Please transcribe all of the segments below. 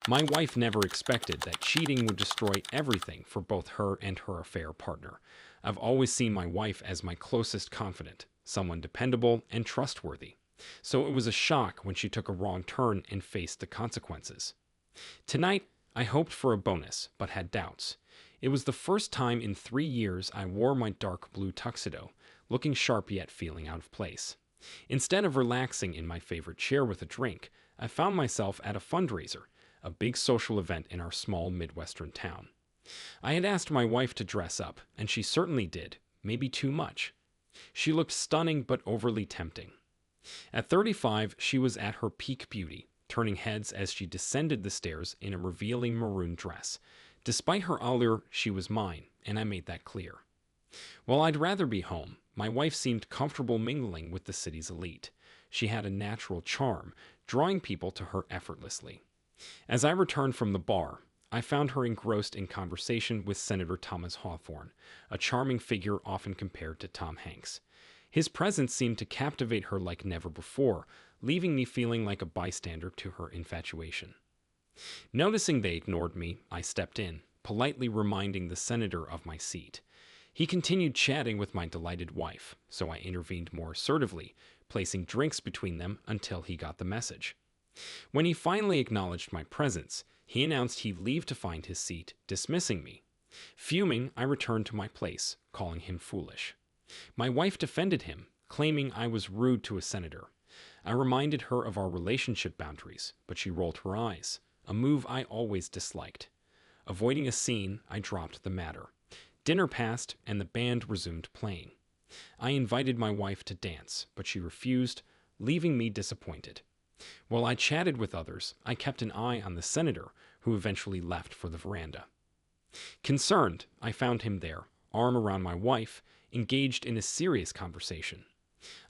My wife never expected that cheating would destroy everything for both her and her affair partner. I've always seen my wife as my closest confidant, someone dependable and trustworthy. So it was a shock when she took a wrong turn and faced the consequences. Tonight, I hoped for a bonus, but had doubts. It was the first time in 3 years I wore my dark blue tuxedo, looking sharp yet feeling out of place. Instead of relaxing in my favorite chair with a drink, I found myself at a fundraiser, a big social event in our small Midwestern town. I had asked my wife to dress up, and she certainly did, maybe too much. She looked stunning but overly tempting. At 35, she was at her peak beauty, turning heads as she descended the stairs in a revealing maroon dress. Despite her allure, she was mine, and I made that clear. While I'd rather be home, my wife seemed comfortable mingling with the city's elite. She had a natural charm, drawing people to her effortlessly. As I returned from the bar, I found her engrossed in conversation with Senator Thomas Hawthorne, a charming figure often compared to Tom Hanks. His presence seemed to captivate her like never before, leaving me feeling like a bystander to her infatuation. Noticing they ignored me, I stepped in, politely reminding the senator of my seat. He continued chatting with my delighted wife, so I intervened more assertively, placing drinks between them until he got the message. When he finally acknowledged my presence, he announced he'd leave to find his seat, dismissing me. Fuming, I returned to my place, calling him foolish. My wife defended him, claiming I was rude to a senator. I reminded her of our relationship boundaries, but she rolled her eyes, a move I always disliked. Avoiding a scene, I dropped the matter. Dinner passed, and the band resumed playing. I invited my wife to dance, but she refused, leaving me disappointed. While I chatted with others, I kept an eye on the senator, who eventually left for the veranda. Concerned, I found him there, arm around my wife, engaged in a serious conversation.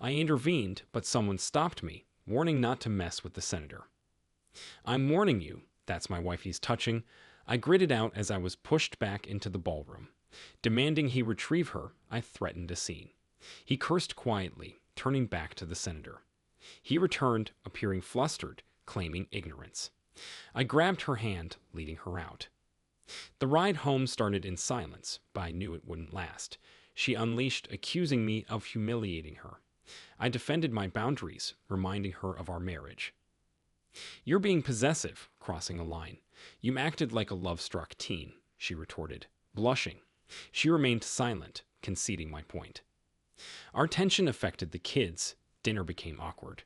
I intervened, but someone stopped me, warning not to mess with the senator. "I'm warning you, that's my wife he's touching," I gritted out as I was pushed back into the ballroom. Demanding he retrieve her, I threatened a scene. He cursed quietly, turning back to the senator. He returned, appearing flustered, claiming ignorance. I grabbed her hand, leading her out. The ride home started in silence, but I knew it wouldn't last. She unleashed, accusing me of humiliating her. I defended my boundaries, reminding her of our marriage. "You're being possessive," crossing a line. "You acted like a love-struck teen," she retorted, blushing. She remained silent, conceding my point. Our tension affected the kids. Dinner became awkward.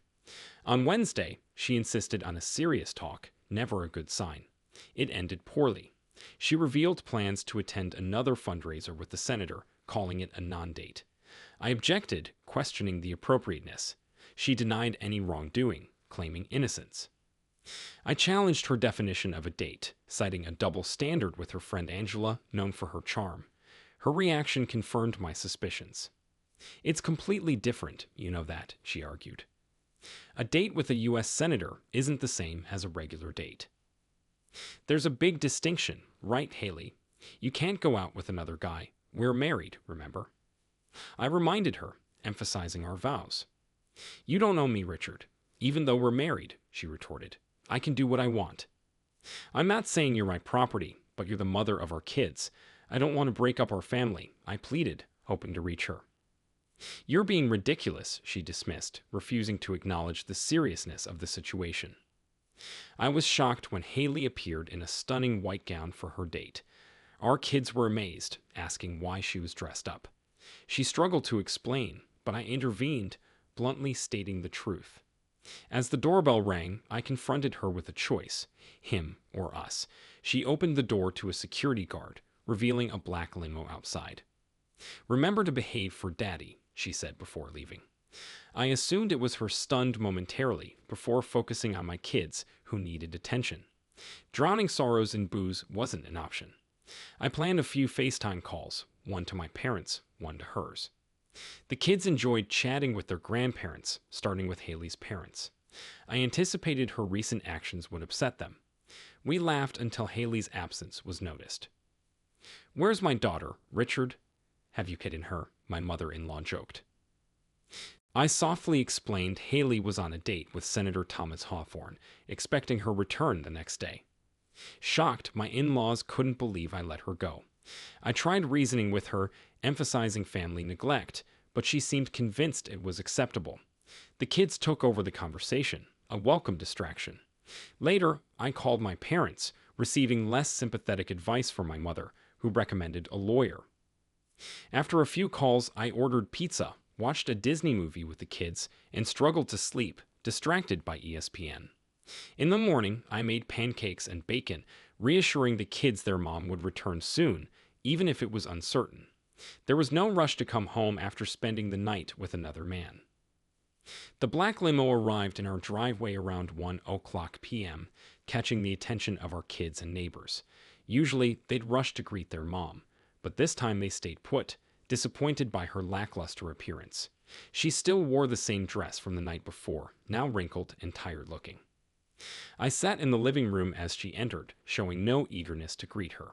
On Wednesday, she insisted on a serious talk, never a good sign. It ended poorly. She revealed plans to attend another fundraiser with the senator, calling it a non-date. I objected, questioning the appropriateness. She denied any wrongdoing, claiming innocence. I challenged her definition of a date, citing a double standard with her friend Angela, known for her charm. Her reaction confirmed my suspicions. "It's completely different, you know that," she argued. "A date with a U.S. senator isn't the same as a regular date." "There's a big distinction, right, Haley? You can't go out with another guy. We're married, remember?" I reminded her, emphasizing our vows. "You don't know me, Richard. Even though we're married," she retorted. "I can do what I want." "I'm not saying you're my property, but you're the mother of our kids. I don't want to break up our family," I pleaded, hoping to reach her. "You're being ridiculous," she dismissed, refusing to acknowledge the seriousness of the situation. I was shocked when Haley appeared in a stunning white gown for her date. Our kids were amazed, asking why she was dressed up. She struggled to explain, but I intervened, bluntly stating the truth. As the doorbell rang, I confronted her with a choice, him or us. She opened the door to a security guard, revealing a black limo outside. "Remember to behave for Daddy," she said before leaving. I assumed it was her, stunned momentarily, before focusing on my kids, who needed attention. Drowning sorrows in booze wasn't an option. I planned a few FaceTime calls, one to my parents, one to hers. The kids enjoyed chatting with their grandparents, starting with Haley's parents. I anticipated her recent actions would upset them. We laughed until Haley's absence was noticed. "Where's my daughter, Richard?" "Have you hidden her?" my mother-in-law joked. I softly explained Haley was on a date with Senator Thomas Hawthorne, expecting her return the next day. Shocked, my in-laws couldn't believe I let her go. I tried reasoning with her, emphasizing family neglect, but she seemed convinced it was acceptable. The kids took over the conversation, a welcome distraction. Later, I called my parents, receiving less sympathetic advice from my mother, who recommended a lawyer. After a few calls, I ordered pizza, watched a Disney movie with the kids, and struggled to sleep, distracted by ESPN. In the morning, I made pancakes and bacon, reassuring the kids their mom would return soon, even if it was uncertain. There was no rush to come home after spending the night with another man. The black limo arrived in our driveway around 1:00 p.m., catching the attention of our kids and neighbors. Usually, they'd rush to greet their mom, but this time they stayed put, disappointed by her lackluster appearance. She still wore the same dress from the night before, now wrinkled and tired-looking. I sat in the living room as she entered, showing no eagerness to greet her.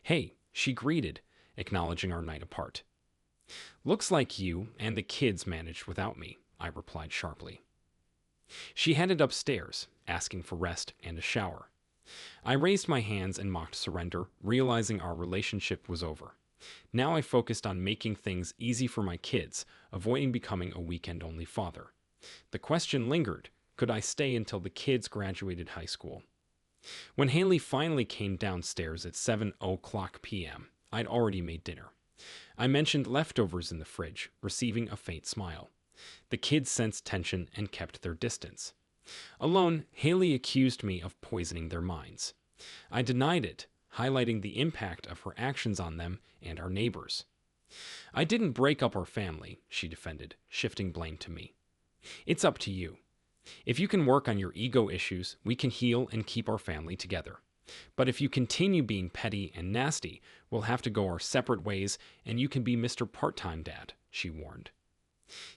"Hey," she greeted, acknowledging our night apart. "Looks like you and the kids managed without me," I replied sharply. She headed upstairs, asking for rest and a shower. I raised my hands and mocked surrender, realizing our relationship was over. Now I focused on making things easy for my kids, avoiding becoming a weekend-only father. The question lingered: could I stay until the kids graduated high school? When Haley finally came downstairs at 7:00 p.m., I'd already made dinner. I mentioned leftovers in the fridge, receiving a faint smile. The kids sensed tension and kept their distance. Alone, Haley accused me of poisoning their minds. I denied it, highlighting the impact of her actions on them and our neighbors. "I didn't break up our family," she defended, shifting blame to me. "It's up to you. If you can work on your ego issues, we can heal and keep our family together. But if you continue being petty and nasty, we'll have to go our separate ways, and you can be Mr. Part-Time Dad," she warned.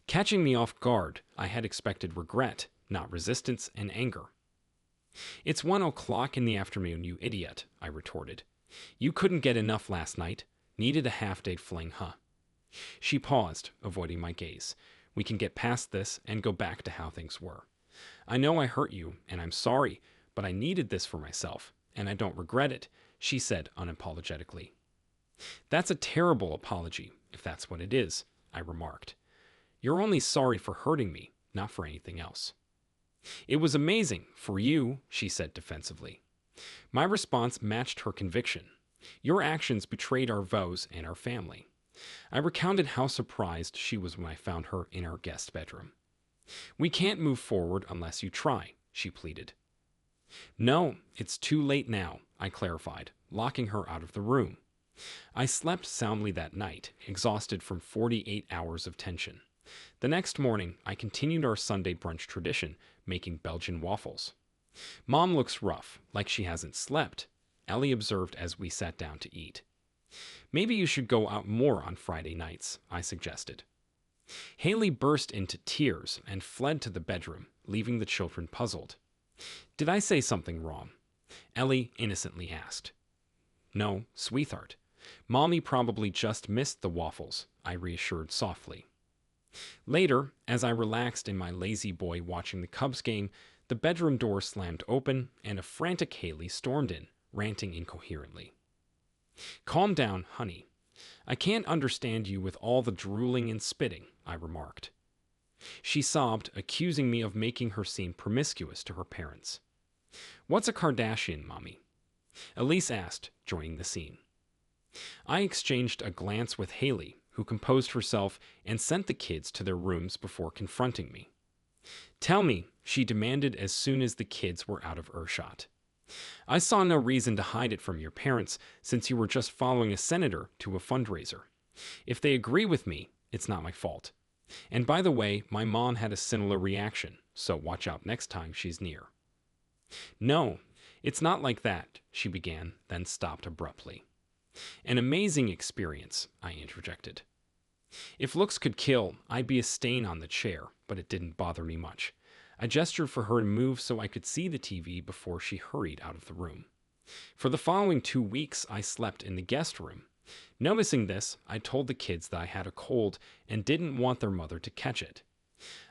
Catching me off guard, I had expected regret, not resistance and anger. "It's 1:00 in the afternoon, you idiot," I retorted. "You couldn't get enough last night. Needed a half-day fling, huh?" She paused, avoiding my gaze. "We can get past this and go back to how things were. I know I hurt you, and I'm sorry, but I needed this for myself, and I don't regret it," she said unapologetically. "That's a terrible apology, if that's what it is," I remarked. "You're only sorry for hurting me, not for anything else." "It was amazing, for you," she said defensively. My response matched her conviction. "Your actions betrayed our vows and our family." I recounted how surprised she was when I found her in our guest bedroom. "We can't move forward unless you try," she pleaded. "No, it's too late now," I clarified, locking her out of the room. I slept soundly that night, exhausted from 48 hours of tension. The next morning, I continued our Sunday brunch tradition, making Belgian waffles. "Mom looks rough, like she hasn't slept," Ellie observed as we sat down to eat. "Maybe you should go out more on Friday nights," I suggested. Haley burst into tears and fled to the bedroom, leaving the children puzzled. "Did I say something wrong?" Ellie innocently asked. "No, sweetheart. Mommy probably just missed the waffles," I reassured softly. Later, as I relaxed in my lazy boy watching the Cubs game, the bedroom door slammed open and a frantic Haley stormed in, ranting incoherently. "Calm down, honey. I can't understand you with all the drooling and spitting," I remarked. She sobbed, accusing me of making her seem promiscuous to her parents. "What's a Kardashian, Mommy?" Elise asked, joining the scene. I exchanged a glance with Haley, who composed herself and sent the kids to their rooms before confronting me. "Tell me," she demanded as soon as the kids were out of earshot. "I saw no reason to hide it from your parents, since you were just following a senator to a fundraiser. If they agree with me, it's not my fault. And by the way, my mom had a similar reaction, so watch out next time she's near." "No, it's not like that," she began, then stopped abruptly. "An amazing experience," I interjected. If looks could kill, I'd be a stain on the chair, but it didn't bother me much. I gestured for her to move so I could see the TV before she hurried out of the room. For the following 2 weeks, I slept in the guest room. Noticing this, I told the kids that I had a cold and didn't want their mother to catch it.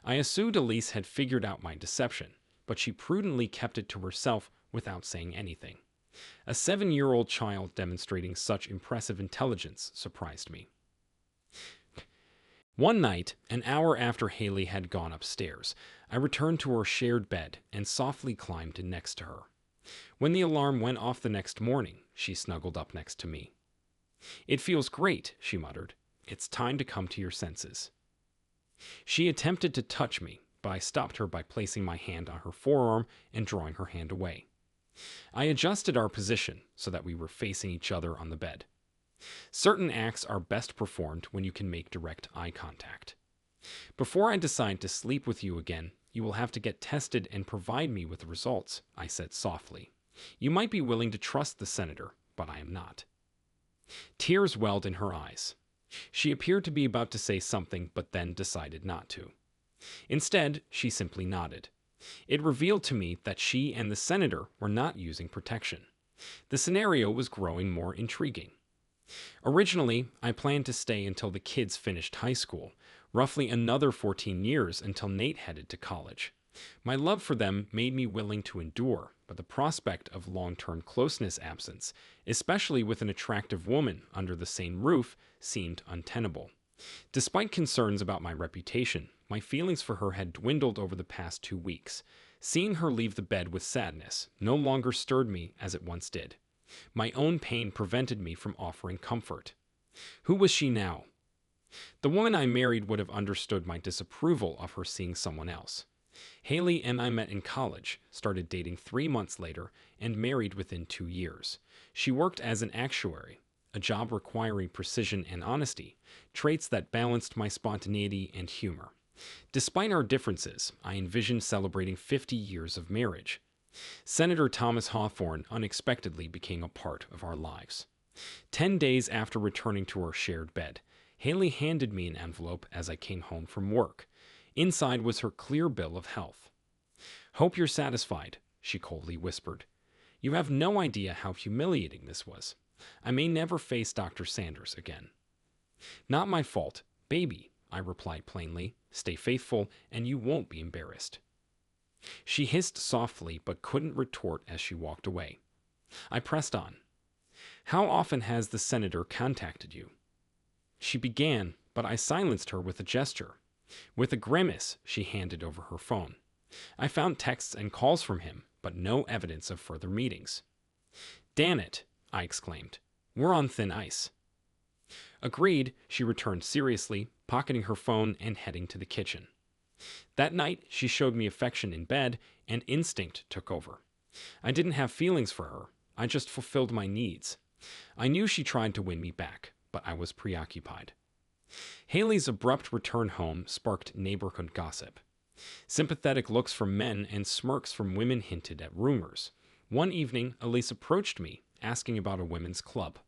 I assumed Elise had figured out my deception, but she prudently kept it to herself without saying anything. A 7-year-old child demonstrating such impressive intelligence surprised me. One night, an hour after Haley had gone upstairs, I returned to our shared bed and softly climbed in next to her. When the alarm went off the next morning, she snuggled up next to me. "It feels great," she muttered. "It's time to come to your senses." She attempted to touch me, but I stopped her by placing my hand on her forearm and drawing her hand away. I adjusted our position so that we were facing each other on the bed. Certain acts are best performed when you can make direct eye contact. "Before I decide to sleep with you again, you will have to get tested and provide me with the results," I said softly. "You might be willing to trust the senator, but I am not." Tears welled in her eyes. She appeared to be about to say something, but then decided not to. Instead, she simply nodded. It revealed to me that she and the senator were not using protection. The scenario was growing more intriguing. Originally, I planned to stay until the kids finished high school, roughly another 14 years until Nate headed to college. My love for them made me willing to endure, but the prospect of long-term closeness absence, especially with an attractive woman under the same roof, seemed untenable. Despite concerns about my reputation, my feelings for her had dwindled over the past 2 weeks. Seeing her leave the bed with sadness no longer stirred me as it once did. My own pain prevented me from offering comfort. Who was she now? The woman I married would have understood my disapproval of her seeing someone else. Haley and I met in college, started dating 3 months later, and married within 2 years. She worked as an actuary, a job requiring precision and honesty, traits that balanced my spontaneity and humor. Despite our differences, I envisioned celebrating 50 years of marriage. Senator Thomas Hawthorne unexpectedly became a part of our lives. 10 days after returning to our shared bed, Haley handed me an envelope as I came home from work. Inside was her clear bill of health. "Hope you're satisfied," she coldly whispered. "You have no idea how humiliating this was. I may never face Dr. Sanders again." "Not my fault, baby," I replied plainly. "Stay faithful, and you won't be embarrassed." She hissed softly but couldn't retort as she walked away. I pressed on. "How often has the senator contacted you?" She began, but I silenced her with a gesture. With a grimace, she handed over her phone. I found texts and calls from him, but no evidence of further meetings. "Damn it," I exclaimed. "We're on thin ice." Agreed, she returned seriously, pocketing her phone and heading to the kitchen. That night, she showed me affection in bed, and instinct took over. I didn't have feelings for her. I just fulfilled my needs. I knew she tried to win me back, but I was preoccupied. Haley's abrupt return home sparked neighborhood gossip. Sympathetic looks from men and smirks from women hinted at rumors. One evening, Elise approached me, asking about a women's club.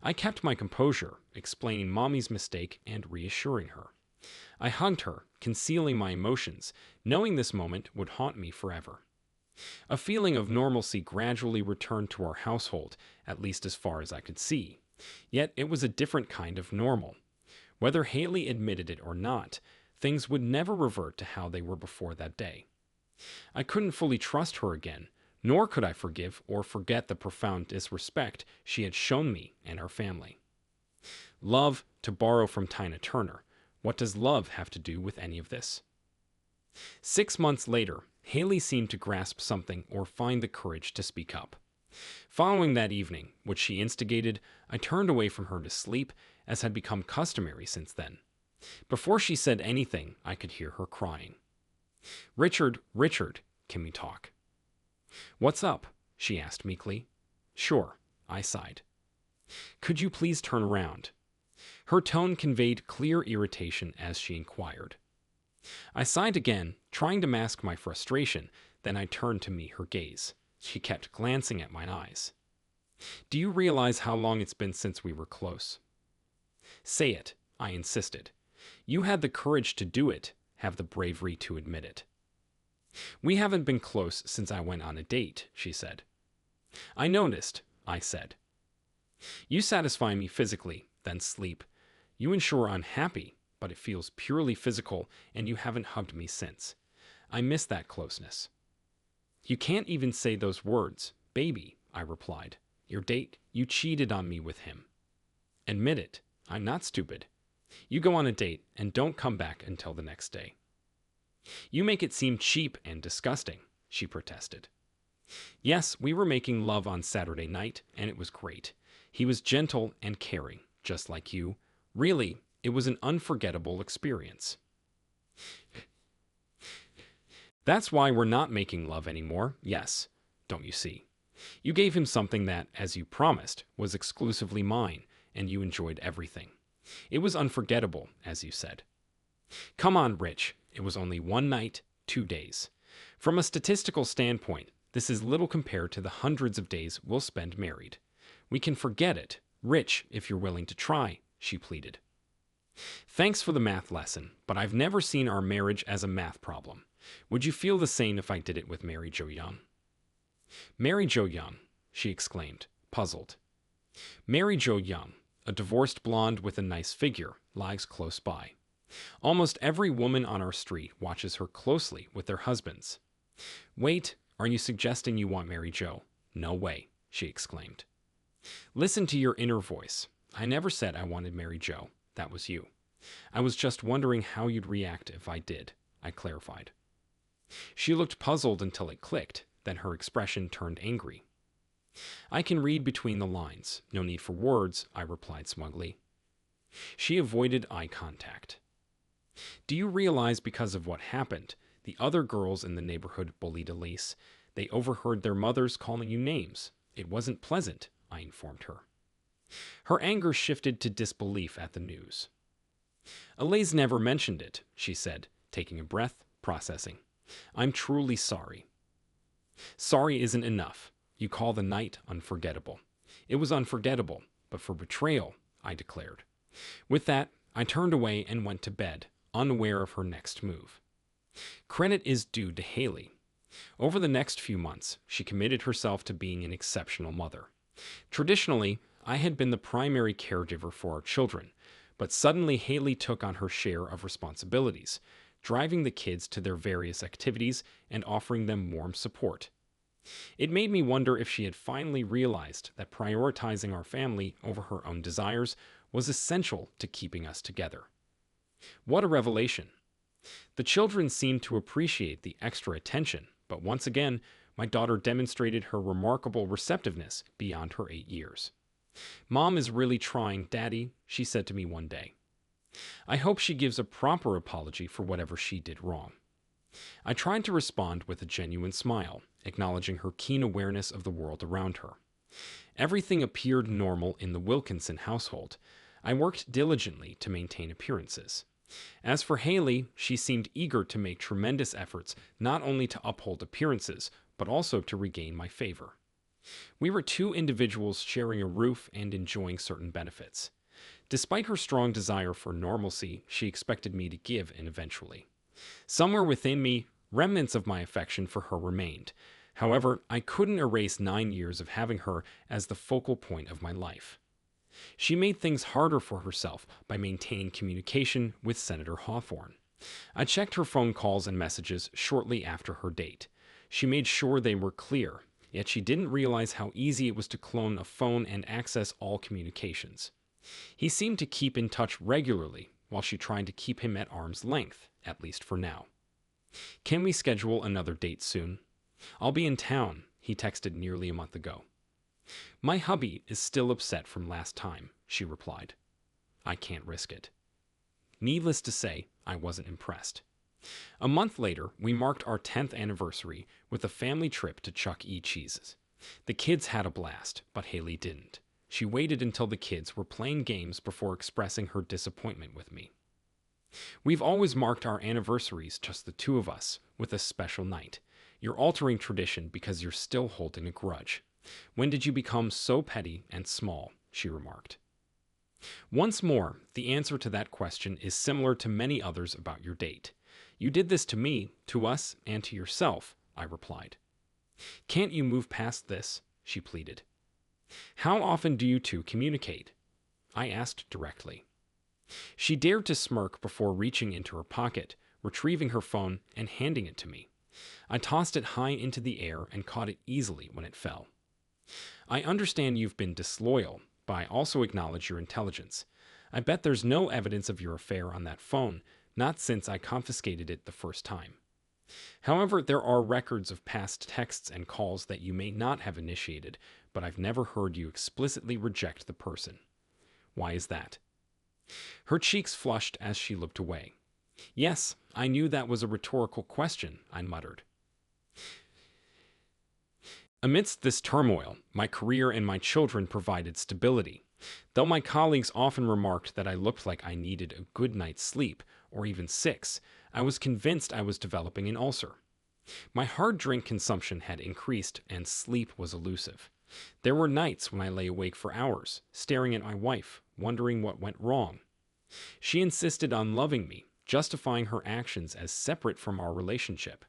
I kept my composure, explaining Mommy's mistake and reassuring her. I hugged her, concealing my emotions, knowing this moment would haunt me forever. A feeling of normalcy gradually returned to our household, at least as far as I could see. Yet it was a different kind of normal. Whether Haley admitted it or not, things would never revert to how they were before that day. I couldn't fully trust her again, nor could I forgive or forget the profound disrespect she had shown me and our family. Love, to borrow from Tina Turner, what does love have to do with any of this? 6 months later, Haley seemed to grasp something or find the courage to speak up. Following that evening, which she instigated, I turned away from her to sleep, as had become customary since then. Before she said anything, I could hear her crying. Richard, can we talk?" "What's up?" she asked meekly. "Sure," I sighed. "Could you please turn around?" Her tone conveyed clear irritation as she inquired. I sighed again, trying to mask my frustration, then I turned to meet her gaze. She kept glancing at my eyes. "Do you realize how long it's been since we were close?" "Say it," I insisted. "You had the courage to do it, have the bravery to admit it." "We haven't been close since I went on a date," she said. "I noticed," I said. "You satisfy me physically, then sleep. You ensure I'm happy, but it feels purely physical, and you haven't hugged me since. I miss that closeness." You can't even say those words, baby, I replied. Your date, you cheated on me with him. Admit it. I'm not stupid. You go on a date and don't come back until the next day. You make it seem cheap and disgusting, she protested. Yes, we were making love on Saturday night, and it was great. He was gentle and caring, just like you. Really, it was an unforgettable experience. That's why we're not making love anymore, yes, don't you see? You gave him something that, as you promised, was exclusively mine, and you enjoyed everything. It was unforgettable, as you said. Come on, Rich. It was only one night, 2 days. From a statistical standpoint, this is little compared to the hundreds of days we'll spend married. We can forget it, Rich, if you're willing to try, she pleaded. Thanks for the math lesson, but I've never seen our marriage as a math problem. Would you feel the same if I did it with Mary Jo Young? Mary Jo Young, she exclaimed, puzzled. Mary Jo Young, a divorced blonde with a nice figure, lies close by. Almost every woman on our street watches her closely with their husbands. Wait, are you suggesting you want Mary Jo? No way, she exclaimed. Listen to your inner voice. I never said I wanted Mary Jo. That was you. I was just wondering how you'd react if I did, I clarified. She looked puzzled until it clicked, then her expression turned angry. I can read between the lines. No need for words, I replied smugly. She avoided eye contact. Do you realize because of what happened, the other girls in the neighborhood bullied Elise? They overheard their mothers calling you names. It wasn't pleasant, I informed her. Her anger shifted to disbelief at the news. Elise never mentioned it, she said, taking a breath, processing. I'm truly sorry. Sorry isn't enough. You call the night unforgettable. It was unforgettable, but for betrayal, I declared. With that, I turned away and went to bed, unaware of her next move. Credit is due to Haley. Over the next few months, she committed herself to being an exceptional mother. Traditionally, I had been the primary caregiver for our children, but suddenly Haley took on her share of responsibilities, driving the kids to their various activities and offering them warm support. It made me wonder if she had finally realized that prioritizing our family over her own desires was essential to keeping us together. What a revelation! The children seemed to appreciate the extra attention, but once again, my daughter demonstrated her remarkable receptiveness beyond her 8 years. Mom is really trying, Daddy, she said to me one day. I hope she gives a proper apology for whatever she did wrong. I tried to respond with a genuine smile, acknowledging her keen awareness of the world around her. Everything appeared normal in the Wilkinson household. I worked diligently to maintain appearances. As for Haley, she seemed eager to make tremendous efforts not only to uphold appearances, but also to regain my favor. We were two individuals sharing a roof and enjoying certain benefits. Despite her strong desire for normalcy, she expected me to give in eventually. Somewhere within me, remnants of my affection for her remained. However, I couldn't erase 9 years of having her as the focal point of my life. She made things harder for herself by maintaining communication with Senator Hawthorne. I checked her phone calls and messages shortly after her date. She made sure they were clear, yet she didn't realize how easy it was to clone a phone and access all communications. He seemed to keep in touch regularly, while she tried to keep him at arm's length, at least for now. Can we schedule another date soon? I'll be in town, he texted nearly a month ago. My hubby is still upset from last time, she replied. I can't risk it. Needless to say, I wasn't impressed. A month later, we marked our 10th anniversary with a family trip to Chuck E. Cheese's. The kids had a blast, but Haley didn't. She waited until the kids were playing games before expressing her disappointment with me. We've always marked our anniversaries, just the two of us, with a special night. You're altering tradition because you're still holding a grudge. When did you become so petty and small? She remarked. Once more, the answer to that question is similar to many others about your date. You did this to me, to us, and to yourself, I replied. Can't you move past this? She pleaded. How often do you two communicate? I asked directly. She dared to smirk before reaching into her pocket, retrieving her phone, and handing it to me. I tossed it high into the air and caught it easily when it fell. I understand you've been disloyal, but I also acknowledge your intelligence. I bet there's no evidence of your affair on that phone, not since I confiscated it the first time. However, there are records of past texts and calls that you may not have initiated, but I've never heard you explicitly reject the person. Why is that? Her cheeks flushed as she looked away. Yes, I knew that was a rhetorical question, I muttered. Amidst this turmoil, my career and my children provided stability. Though my colleagues often remarked that I looked like I needed a good night's sleep, or even 6, I was convinced I was developing an ulcer. My hard drink consumption had increased and sleep was elusive. There were nights when I lay awake for hours, staring at my wife, wondering what went wrong. She insisted on loving me, justifying her actions as separate from our relationship.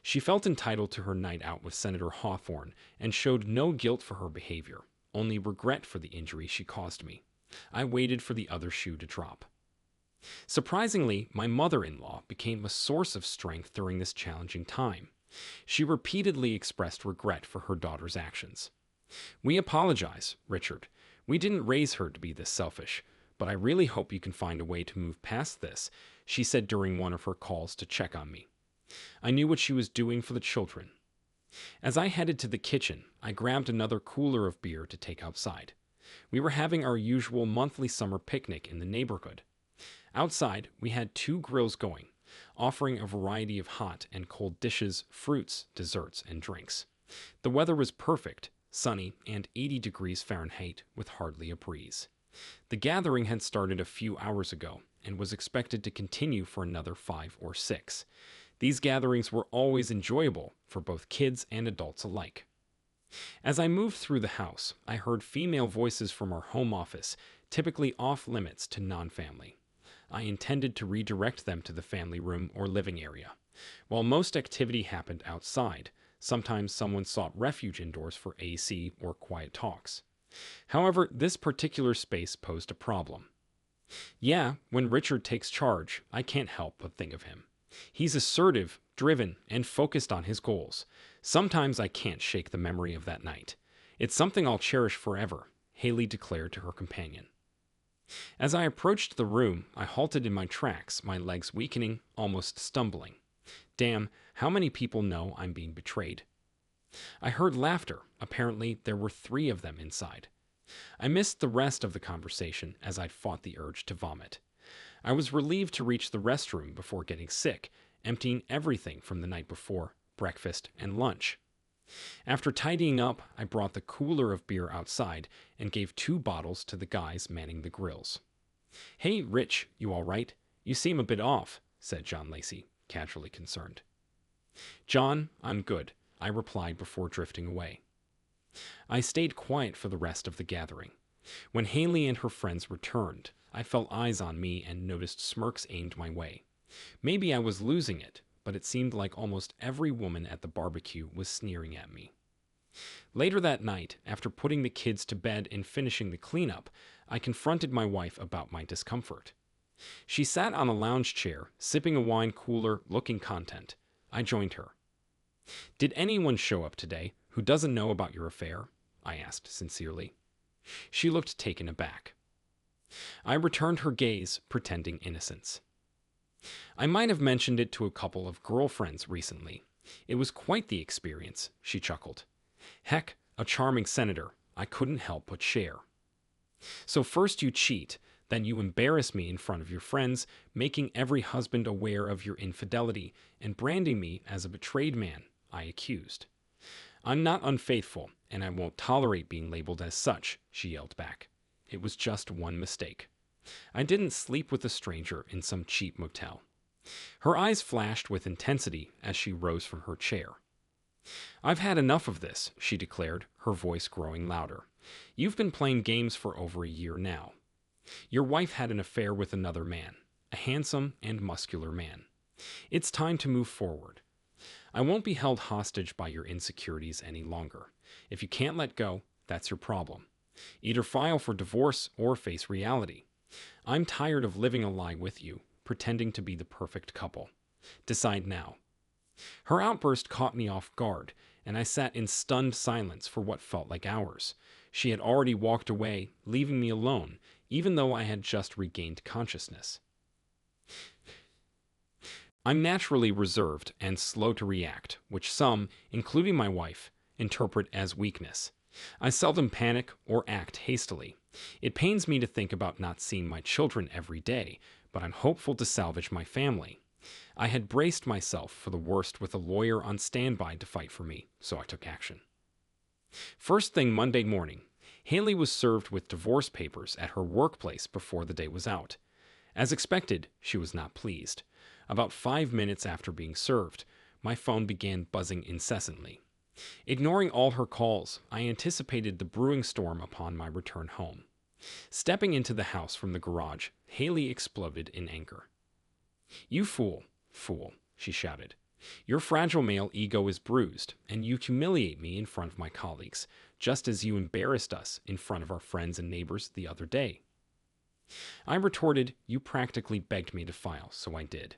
She felt entitled to her night out with Senator Hawthorne and showed no guilt for her behavior, only regret for the injury she caused me. I waited for the other shoe to drop. Surprisingly, my mother-in-law became a source of strength during this challenging time. She repeatedly expressed regret for her daughter's actions. We apologize, Richard. We didn't raise her to be this selfish, but I really hope you can find a way to move past this, she said during one of her calls to check on me. I knew what she was doing for the children. As I headed to the kitchen, I grabbed another cooler of beer to take outside. We were having our usual monthly summer picnic in the neighborhood. Outside, we had 2 grills going, offering a variety of hot and cold dishes, fruits, desserts, and drinks. The weather was perfect, sunny, and 80 degrees Fahrenheit with hardly a breeze. The gathering had started a few hours ago and was expected to continue for another 5 or 6. These gatherings were always enjoyable for both kids and adults alike. As I moved through the house, I heard female voices from our home office, typically off limits to non-family. I intended to redirect them to the family room or living area. While most activity happened outside, sometimes someone sought refuge indoors for AC or quiet talks. However, this particular space posed a problem. Yeah, when Richard takes charge, I can't help but think of him. He's assertive, driven, and focused on his goals. Sometimes I can't shake the memory of that night. It's something I'll cherish forever, Haley declared to her companion. As I approached the room, I halted in my tracks, my legs weakening, almost stumbling. Damn, how many people know I'm being betrayed? I heard laughter. Apparently, there were 3 of them inside. I missed the rest of the conversation as I fought the urge to vomit. I was relieved to reach the restroom before getting sick, emptying everything from the night before, breakfast, and lunch. After tidying up, I brought the cooler of beer outside and gave 2 bottles to the guys manning the grills. Hey, Rich, you all right? You seem a bit off, said John Lacey, casually concerned. John, I'm good, I replied before drifting away. I stayed quiet for the rest of the gathering. When Haley and her friends returned, I felt eyes on me and noticed smirks aimed my way. Maybe I was losing it, but it seemed like almost every woman at the barbecue was sneering at me. Later that night, after putting the kids to bed and finishing the cleanup, I confronted my wife about my discomfort. She sat on a lounge chair, sipping a wine cooler, looking content. I joined her. Did anyone show up today who doesn't know about your affair? I asked sincerely. She looked taken aback. I returned her gaze, pretending innocence. I might have mentioned it to a couple of girlfriends recently. It was quite the experience, she chuckled. Heck, a charming senator. I couldn't help but share. So first you cheat, then you embarrass me in front of your friends, making every husband aware of your infidelity and branding me as a betrayed man, I accused. I'm not unfaithful, and I won't tolerate being labeled as such, she yelled back. It was just one mistake. I didn't sleep with a stranger in some cheap motel. Her eyes flashed with intensity as she rose from her chair. I've had enough of this, she declared, her voice growing louder. You've been playing games for over a year now. Your wife had an affair with another man, a handsome and muscular man. It's time to move forward. I won't be held hostage by your insecurities any longer. If you can't let go, that's your problem. Either file for divorce or face reality. I'm tired of living a lie with you, pretending to be the perfect couple. Decide now. Her outburst caught me off guard, and I sat in stunned silence for what felt like hours. She had already walked away, leaving me alone, even though I had just regained consciousness. I'm naturally reserved and slow to react, which some, including my wife, interpret as weakness. I seldom panic or act hastily. It pains me to think about not seeing my children every day, but I'm hopeful to salvage my family. I had braced myself for the worst with a lawyer on standby to fight for me, so I took action. First thing Monday morning, Haley was served with divorce papers at her workplace before the day was out. As expected, she was not pleased. About 5 minutes after being served, my phone began buzzing incessantly. Ignoring all her calls, I anticipated the brewing storm upon my return home. Stepping into the house from the garage, Haley exploded in anger. "You fool, fool," she shouted. "Your fragile male ego is bruised, and you humiliate me in front of my colleagues, just as you embarrassed us in front of our friends and neighbors the other day." I retorted, "You practically begged me to file, so I did."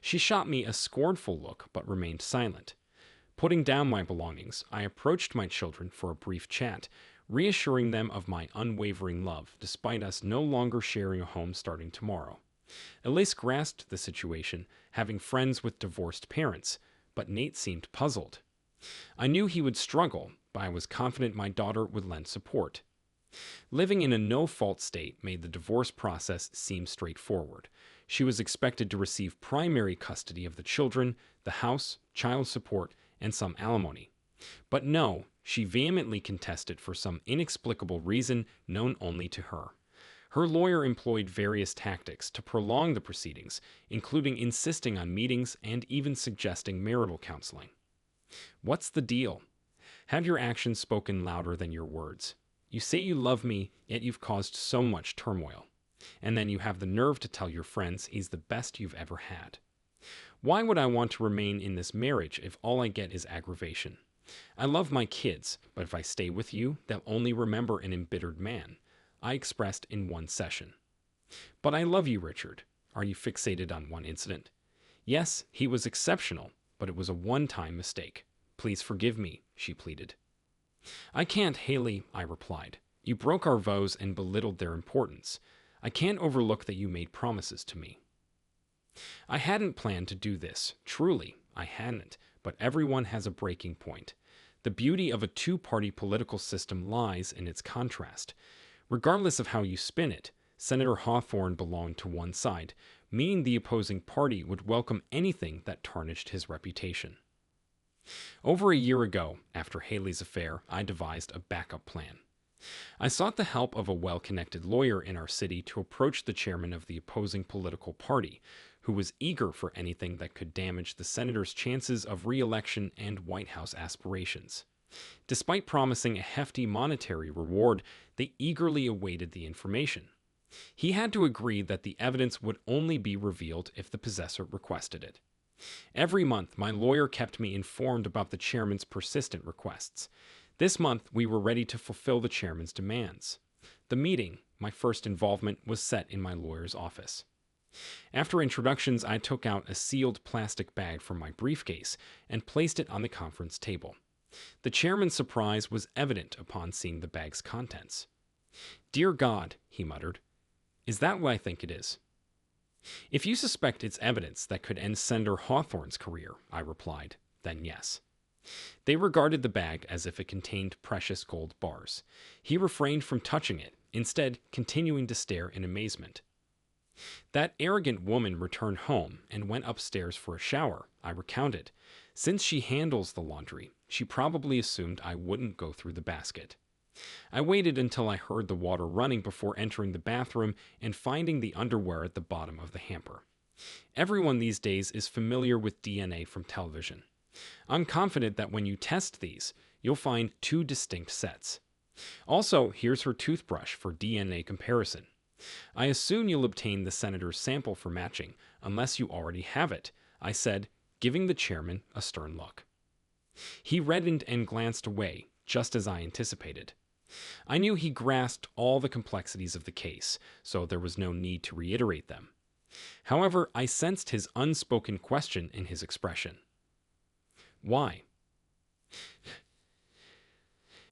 She shot me a scornful look, but remained silent. Putting down my belongings, I approached my children for a brief chat, reassuring them of my unwavering love, despite us no longer sharing a home starting tomorrow. Elise grasped the situation, having friends with divorced parents, but Nate seemed puzzled. I knew he would struggle, but I was confident my daughter would lend support. Living in a no-fault state made the divorce process seem straightforward. She was expected to receive primary custody of the children, the house, child support, and some alimony. But no, she vehemently contested for some inexplicable reason known only to her. Her lawyer employed various tactics to prolong the proceedings, including insisting on meetings and even suggesting marital counseling. What's the deal? Have your actions spoken louder than your words? You say you love me, yet you've caused so much turmoil. And then you have the nerve to tell your friends he's the best you've ever had. Why would I want to remain in this marriage if all I get is aggravation? I love my kids, but if I stay with you, they'll only remember an embittered man, I expressed in one session. But I love you, Richard. Are you fixated on one incident? Yes, he was exceptional, but it was a one-time mistake. Please forgive me, she pleaded. I can't, Haley, I replied. You broke our vows and belittled their importance. I can't overlook that you made promises to me. I hadn't planned to do this. Truly, I hadn't, but everyone has a breaking point. The beauty of a two-party political system lies in its contrast. Regardless of how you spin it, Senator Hawthorne belonged to one side, meaning the opposing party would welcome anything that tarnished his reputation. Over a year ago, after Haley's affair, I devised a backup plan. I sought the help of a well-connected lawyer in our city to approach the chairman of the opposing political party, who was eager for anything that could damage the senator's chances of re-election and White House aspirations. Despite promising a hefty monetary reward, they eagerly awaited the information. He had to agree that the evidence would only be revealed if the possessor requested it. Every month, my lawyer kept me informed about the chairman's persistent requests. This month, we were ready to fulfill the chairman's demands. The meeting, my first involvement, was set in my lawyer's office. After introductions, I took out a sealed plastic bag from my briefcase and placed it on the conference table. The chairman's surprise was evident upon seeing the bag's contents. "Dear God," he muttered, "is that what I think it is?" "If you suspect it's evidence that could end Senator Hawthorne's career," I replied, "then yes." They regarded the bag as if it contained precious gold bars. He refrained from touching it, instead continuing to stare in amazement. "That arrogant woman returned home and went upstairs for a shower," I recounted. "Since she handles the laundry, she probably assumed I wouldn't go through the basket. I waited until I heard the water running before entering the bathroom and finding the underwear at the bottom of the hamper. Everyone these days is familiar with DNA from television. I'm confident that when you test these, you'll find two distinct sets. Also, here's her toothbrush for DNA comparison. I assume you'll obtain the senator's sample for matching, unless you already have it," I said, giving the chairman a stern look. He reddened and glanced away, just as I anticipated. I knew he grasped all the complexities of the case, so there was no need to reiterate them. However, I sensed his unspoken question in his expression. Why?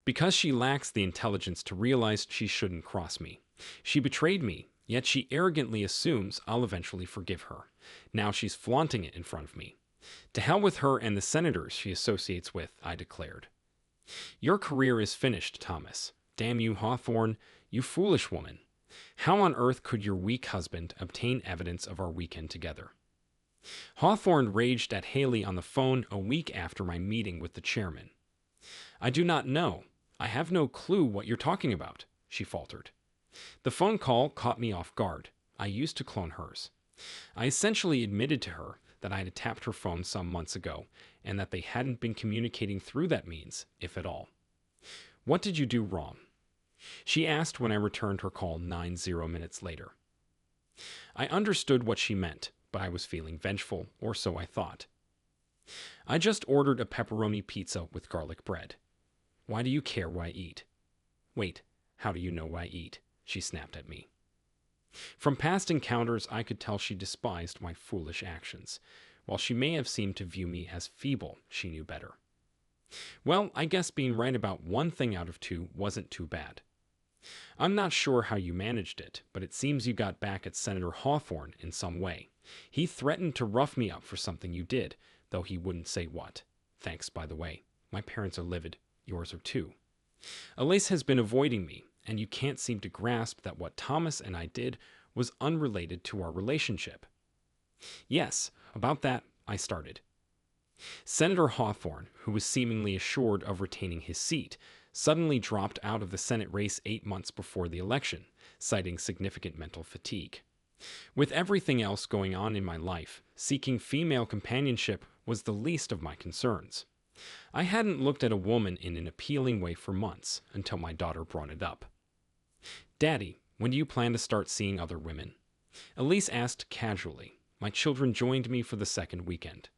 Because she lacks the intelligence to realize she shouldn't cross me. She betrayed me, yet she arrogantly assumes I'll eventually forgive her. Now she's flaunting it in front of me. To hell with her and the senators she associates with, I declared. Your career is finished, Thomas. Damn you, Hawthorne, you foolish woman. How on earth could your weak husband obtain evidence of our weekend together? Hawthorne raged at Haley on the phone a week after my meeting with the chairman. I do not know. I have no clue what you're talking about, she faltered. The phone call caught me off guard. I used to clone hers. I essentially admitted to her that I had tapped her phone some months ago and that they hadn't been communicating through that means, if at all. What did you do wrong? She asked when I returned her call 90 minutes later. I understood what she meant, but I was feeling vengeful, or so I thought. I just ordered a pepperoni pizza with garlic bread. Why do you care what I eat? Wait, how do you know what I eat? She snapped at me. From past encounters, I could tell she despised my foolish actions. While she may have seemed to view me as feeble, she knew better. Well, I guess being right about one thing out of two wasn't too bad. I'm not sure how you managed it, but it seems you got back at Senator Hawthorne in some way. He threatened to rough me up for something you did, though he wouldn't say what. Thanks, by the way. My parents are livid. Yours are too. Elise has been avoiding me, and you can't seem to grasp that what Thomas and I did was unrelated to our relationship. Yes, about that, I started. Senator Hawthorne, who was seemingly assured of retaining his seat, suddenly dropped out of the Senate race 8 months before the election, citing significant mental fatigue. With everything else going on in my life, seeking female companionship was the least of my concerns. I hadn't looked at a woman in an appealing way for months, until my daughter brought it up. Daddy, when do you plan to start seeing other women? Elise asked casually. My children joined me for the second weekend.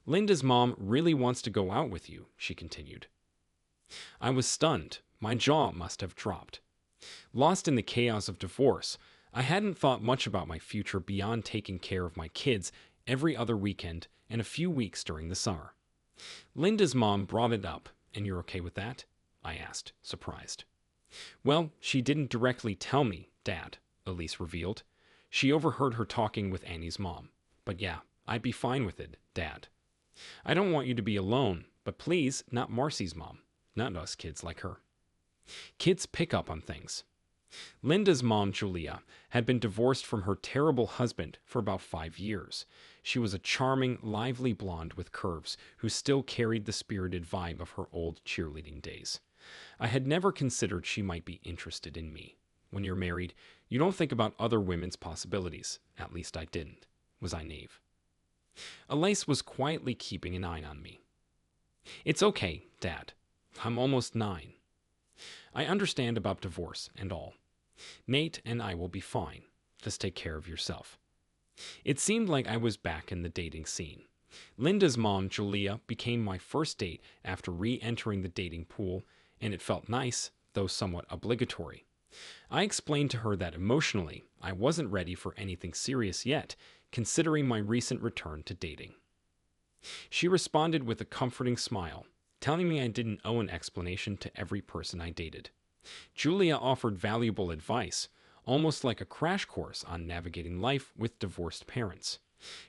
Linda's mom really wants to go out with you, she continued. I was stunned. My jaw must have dropped. Lost in the chaos of divorce, I hadn't thought much about my future beyond taking care of my kids every other weekend and a few weeks during the summer. Linda's mom brought it up, and you're okay with that? I asked, surprised. Well, she didn't directly tell me, Dad, Elise revealed. She overheard her talking with Annie's mom. But yeah, I'd be fine with it, Dad. I don't want you to be alone, but please, not Marcy's mom. Not us kids like her. Kids pick up on things. Linda's mom, Julia, had been divorced from her terrible husband for about 5 years. She was a charming, lively blonde with curves who still carried the spirited vibe of her old cheerleading days. I had never considered she might be interested in me. When you're married, you don't think about other women's possibilities. At least I didn't. Was I naive? Elise was quietly keeping an eye on me. It's okay, Dad. I'm almost 9. I understand about divorce and all. Nate and I will be fine. Just take care of yourself. It seemed like I was back in the dating scene. Linda's mom, Julia, became my first date after re-entering the dating pool, and it felt nice, though somewhat obligatory. I explained to her that emotionally, I wasn't ready for anything serious yet, considering my recent return to dating. She responded with a comforting smile, telling me I didn't owe an explanation to every person I dated. Julia offered valuable advice, almost like a crash course on navigating life with divorced parents.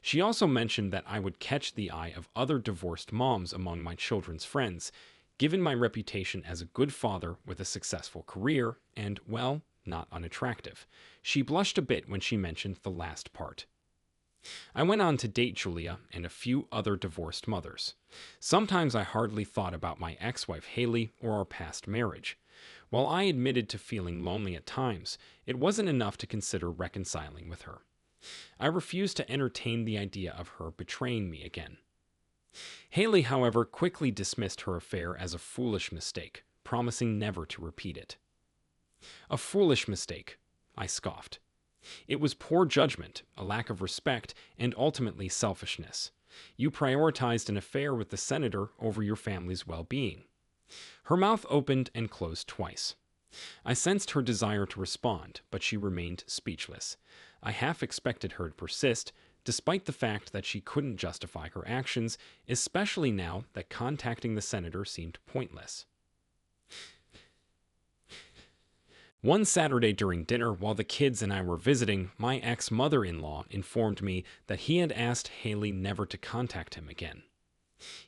She also mentioned that I would catch the eye of other divorced moms among my children's friends, given my reputation as a good father with a successful career and, well, not unattractive. She blushed a bit when she mentioned the last part. I went on to date Julia and a few other divorced mothers. Sometimes I hardly thought about my ex-wife Haley or our past marriage. While I admitted to feeling lonely at times, it wasn't enough to consider reconciling with her. I refused to entertain the idea of her betraying me again. Haley, however, quickly dismissed her affair as a foolish mistake, promising never to repeat it. A foolish mistake, I scoffed. It was poor judgment, a lack of respect, and ultimately selfishness. You prioritized an affair with the senator over your family's well-being. Her mouth opened and closed twice. I sensed her desire to respond, but she remained speechless. I half expected her to persist, despite the fact that she couldn't justify her actions, especially now that contacting the senator seemed pointless. One Saturday during dinner, while the kids and I were visiting, my ex-mother-in-law informed me that he had asked Haley never to contact him again.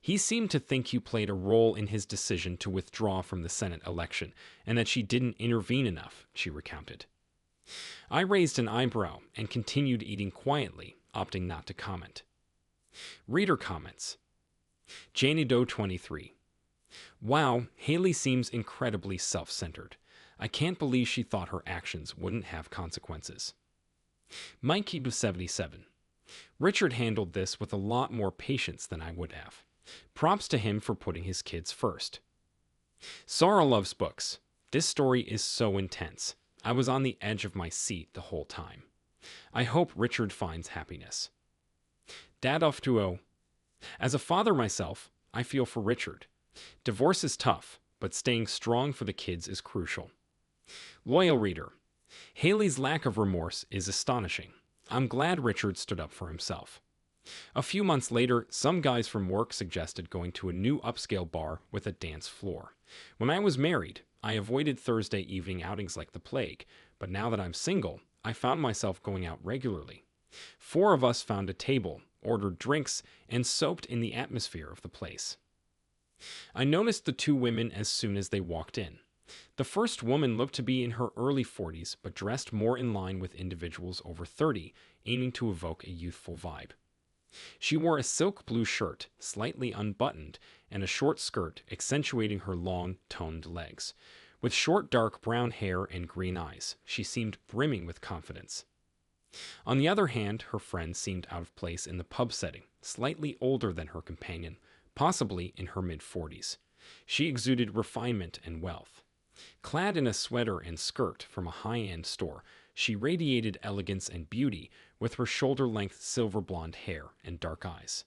He seemed to think you played a role in his decision to withdraw from the Senate election, and that she didn't intervene enough, she recounted. I raised an eyebrow and continued eating quietly, opting not to comment. Reader comments. Janido23. Wow, Haley seems incredibly self-centered. I can't believe she thought her actions wouldn't have consequences. Mikey77. Richard handled this with a lot more patience than I would have. Props to him for putting his kids first. Sara loves books. This story is so intense. I was on the edge of my seat the whole time. I hope Richard finds happiness. Dad-of-Duo. As a father myself, I feel for Richard. Divorce is tough, but staying strong for the kids is crucial. Loyal reader. Haley's lack of remorse is astonishing. I'm glad Richard stood up for himself. A few months later, some guys from work suggested going to a new upscale bar with a dance floor. When I was married, I avoided Thursday evening outings like the plague, but now that I'm single, I found myself going out regularly. 4 of us found a table, ordered drinks, and soaked in the atmosphere of the place. I noticed the 2 women as soon as they walked in. The first woman looked to be in her early 40s, but dressed more in line with individuals over 30, aiming to evoke a youthful vibe. She wore a silk blue shirt, slightly unbuttoned, and a short skirt accentuating her long, toned legs. With short dark brown hair and green eyes, she seemed brimming with confidence. On the other hand, her friend seemed out of place in the pub setting, slightly older than her companion, possibly in her mid-40s. She exuded refinement and wealth. Clad in a sweater and skirt from a high-end store, she radiated elegance and beauty with her shoulder-length silver blonde hair and dark eyes.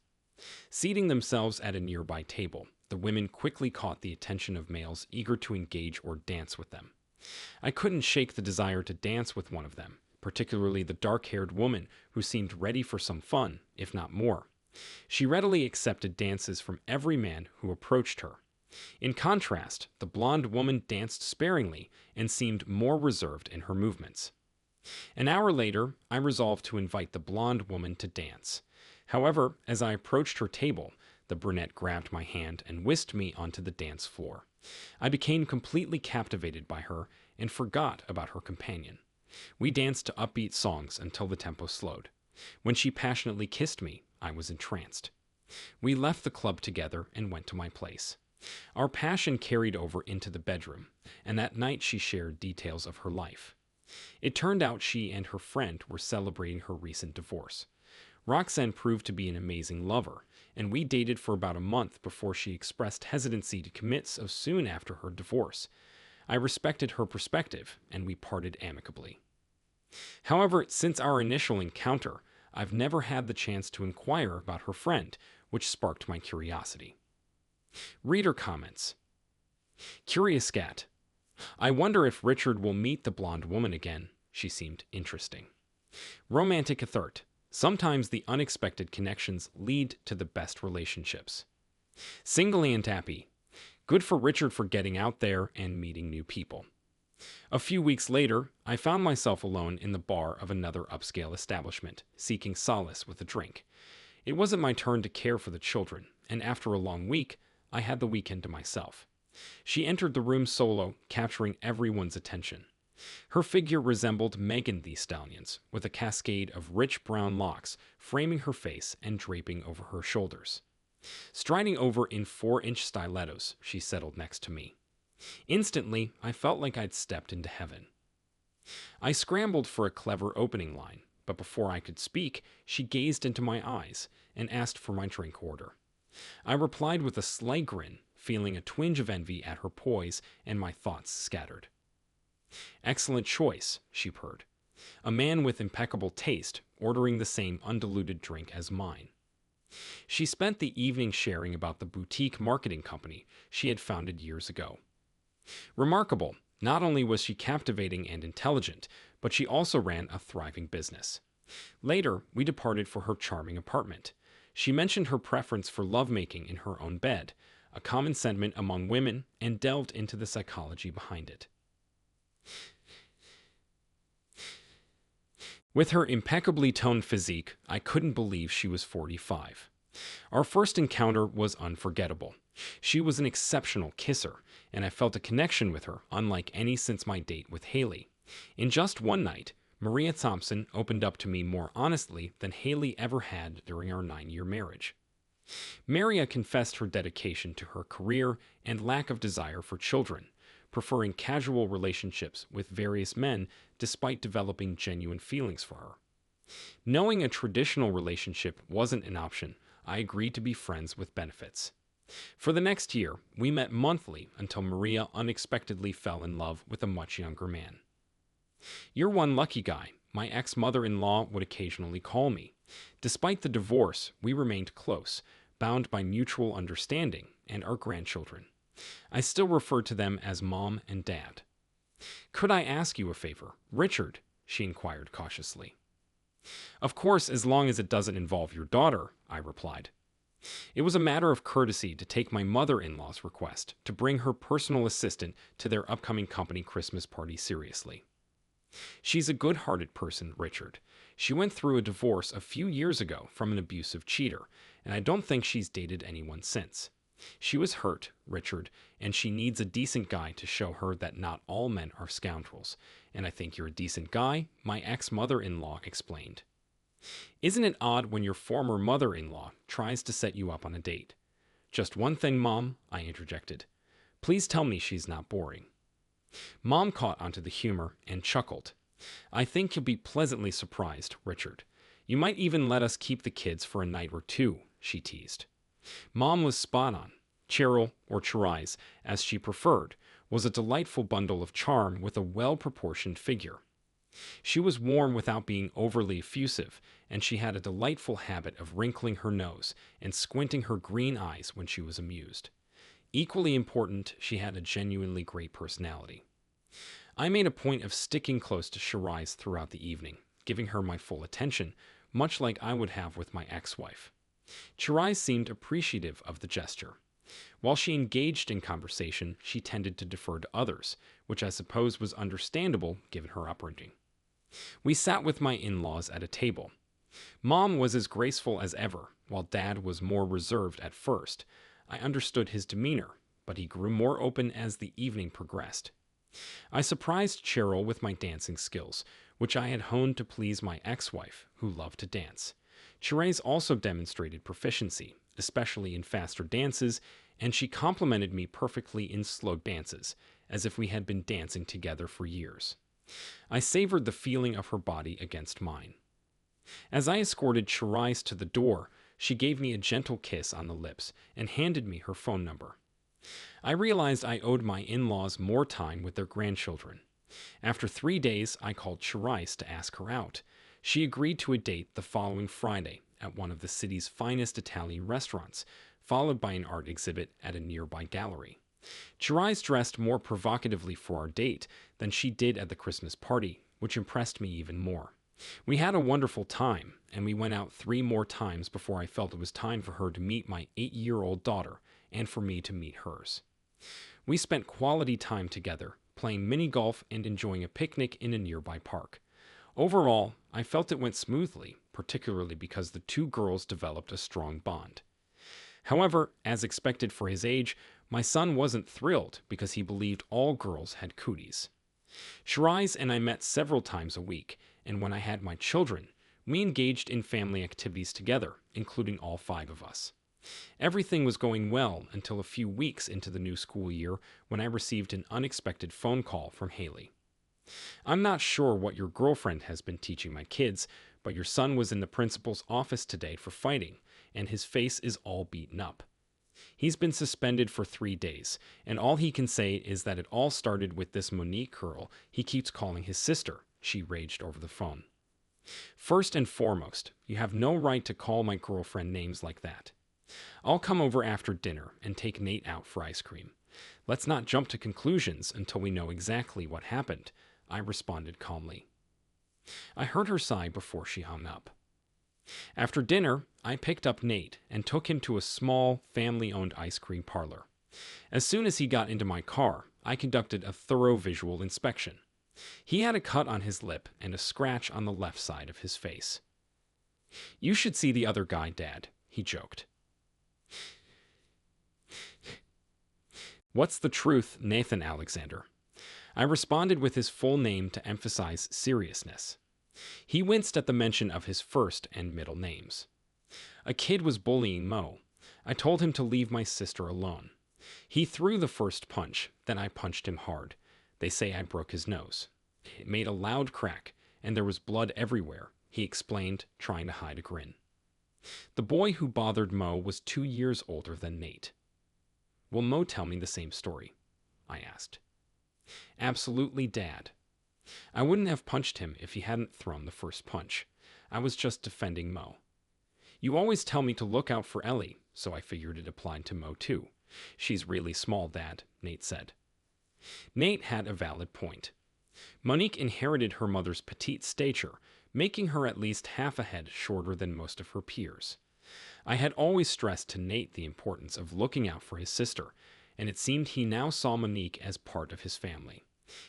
Seating themselves at a nearby table, the women quickly caught the attention of males eager to engage or dance with them. I couldn't shake the desire to dance with one of them, particularly the dark-haired woman who seemed ready for some fun, if not more. She readily accepted dances from every man who approached her. In contrast, the blonde woman danced sparingly and seemed more reserved in her movements. An hour later, I resolved to invite the blonde woman to dance. However, as I approached her table, the brunette grabbed my hand and whisked me onto the dance floor. I became completely captivated by her and forgot about her companion. We danced to upbeat songs until the tempo slowed. When she passionately kissed me, I was entranced. We left the club together and went to my place. Our passion carried over into the bedroom, and that night she shared details of her life. It turned out she and her friend were celebrating her recent divorce. Roxanne proved to be an amazing lover, and we dated for about a month before she expressed hesitancy to commit so soon after her divorce. I respected her perspective, and we parted amicably. However, since our initial encounter, I've never had the chance to inquire about her friend, which sparked my curiosity. Reader comments. Curious Cat. I wonder if Richard will meet the blonde woman again. She seemed interesting. Romantic Athert. Sometimes the unexpected connections lead to the best relationships. Single and happy. Good for Richard for getting out there and meeting new people. A few weeks later, I found myself alone in the bar of another upscale establishment, seeking solace with a drink. It wasn't my turn to care for the children, and after a long week, I had the weekend to myself. She entered the room solo, capturing everyone's attention. Her figure resembled Megan Thee Stallion's, with a cascade of rich brown locks framing her face and draping over her shoulders. Striding over in 4-inch stilettos, she settled next to me. Instantly, I felt like I'd stepped into heaven. I scrambled for a clever opening line, but before I could speak, she gazed into my eyes and asked for my drink order. I replied with a slight grin, feeling a twinge of envy at her poise and my thoughts scattered. Excellent choice, she purred. A man with impeccable taste, ordering the same undiluted drink as mine. She spent the evening sharing about the boutique marketing company she had founded years ago. Remarkable, Not only was she captivating and intelligent, but she also ran a thriving business. Later, we departed for her charming apartment. She mentioned her preference for lovemaking in her own bed, a common sentiment among women, and delved into the psychology behind it. With her impeccably toned physique, I couldn't believe she was 45. Our first encounter was unforgettable. She was an exceptional kisser, and I felt a connection with her unlike any since my date with Haley. In just one night, Maria Thompson opened up to me more honestly than Haley ever had during our 9-year marriage. Maria confessed her dedication to her career and lack of desire for children, preferring casual relationships with various men despite developing genuine feelings for her. Knowing a traditional relationship wasn't an option, I agreed to be friends with benefits. For the next year, we met monthly until Maria unexpectedly fell in love with a much younger man. "You're one lucky guy," my ex-mother-in-law would occasionally call me. Despite the divorce, we remained close, bound by mutual understanding and our grandchildren. I still refer to them as Mom and Dad. "Could I ask you a favor, Richard?" she inquired cautiously. "Of course, as long as it doesn't involve your daughter," I replied. It was a matter of courtesy to take my mother-in-law's request to bring her personal assistant to their upcoming company Christmas party seriously. "She's a good-hearted person, Richard. She went through a divorce a few years ago from an abusive cheater, and I don't think she's dated anyone since. She was hurt, Richard, and she needs a decent guy to show her that not all men are scoundrels. And I think you're a decent guy," my ex-mother-in-law explained. "Isn't it odd when your former mother-in-law tries to set you up on a date?" "Just one thing, Mom," I interjected. "Please tell me she's not boring." Mom caught onto the humor and chuckled. "I think you'll be pleasantly surprised, Richard. You might even let us keep the kids for a night or two," she teased. Mom was spot on. Cheryl, or Cherise, as she preferred, was a delightful bundle of charm with a well-proportioned figure. She was warm without being overly effusive, and she had a delightful habit of wrinkling her nose and squinting her green eyes when she was amused. Equally important, she had a genuinely great personality. I made a point of sticking close to Cherise throughout the evening, giving her my full attention, much like I would have with my ex-wife. Cherise seemed appreciative of the gesture. While she engaged in conversation, she tended to defer to others, which I suppose was understandable given her upbringing. We sat with my in-laws at a table. Mom was as graceful as ever, while Dad was more reserved at first. I understood his demeanor, but he grew more open as the evening progressed. I surprised Cheryl with my dancing skills, which I had honed to please my ex-wife, who loved to dance. Cherise also demonstrated proficiency, especially in faster dances, and she complimented me perfectly in slow dances, as if we had been dancing together for years. I savored the feeling of her body against mine. As I escorted Cherise to the door, she gave me a gentle kiss on the lips and handed me her phone number. I realized I owed my in-laws more time with their grandchildren. After 3 days, I called Cherise to ask her out. She agreed to a date the following Friday at one of the city's finest Italian restaurants, followed by an art exhibit at a nearby gallery. Cherise dressed more provocatively for our date than she did at the Christmas party, which impressed me even more. We had a wonderful time, and we went out 3 more times before I felt it was time for her to meet my 8-year-old daughter and for me to meet hers. We spent quality time together, playing mini golf and enjoying a picnic in a nearby park. Overall, I felt it went smoothly, particularly because the 2 girls developed a strong bond. However, as expected for his age, my son wasn't thrilled because he believed all girls had cooties. Cherise and I met several times a week, and when I had my children, we engaged in family activities together, including all 5 of us. Everything was going well until a few weeks into the new school year when I received an unexpected phone call from Haley. "I'm not sure what your girlfriend has been teaching my kids, but your son was in the principal's office today for fighting, and his face is all beaten up. He's been suspended for 3 days, and all he can say is that it all started with this Monique girl he keeps calling his sister," she raged over the phone. "First and foremost, you have no right to call my girlfriend names like that. I'll come over after dinner and take Nate out for ice cream. Let's not jump to conclusions until we know exactly what happened, I responded calmly. I heard her sigh before she hung up. After dinner, I picked up Nate and took him to a small, family-owned ice cream parlor. As soon as he got into my car, I conducted a thorough visual inspection. He had a cut on his lip and a scratch on the left side of his face. "You should see the other guy, Dad," he joked. "What's the truth, Nathan Alexander?" I responded with his full name to emphasize seriousness. He winced at the mention of his first and middle names. "A kid was bullying Mo. I told him to leave my sister alone. He threw the first punch, then I punched him hard. They say I broke his nose. It made a loud crack, and there was blood everywhere," he explained, trying to hide a grin. The boy who bothered Mo was 2 years older than Nate. "Will Mo tell me the same story?" I asked. "Absolutely, Dad. I wouldn't have punched him if he hadn't thrown the first punch. I was just defending Mo. You always tell me to look out for Ellie, so I figured it applied to Mo too. She's really small, Dad," Nate said. Nate had a valid point. Monique inherited her mother's petite stature, making her at least half a head shorter than most of her peers. I had always stressed to Nate the importance of looking out for his sister, and it seemed he now saw Monique as part of his family.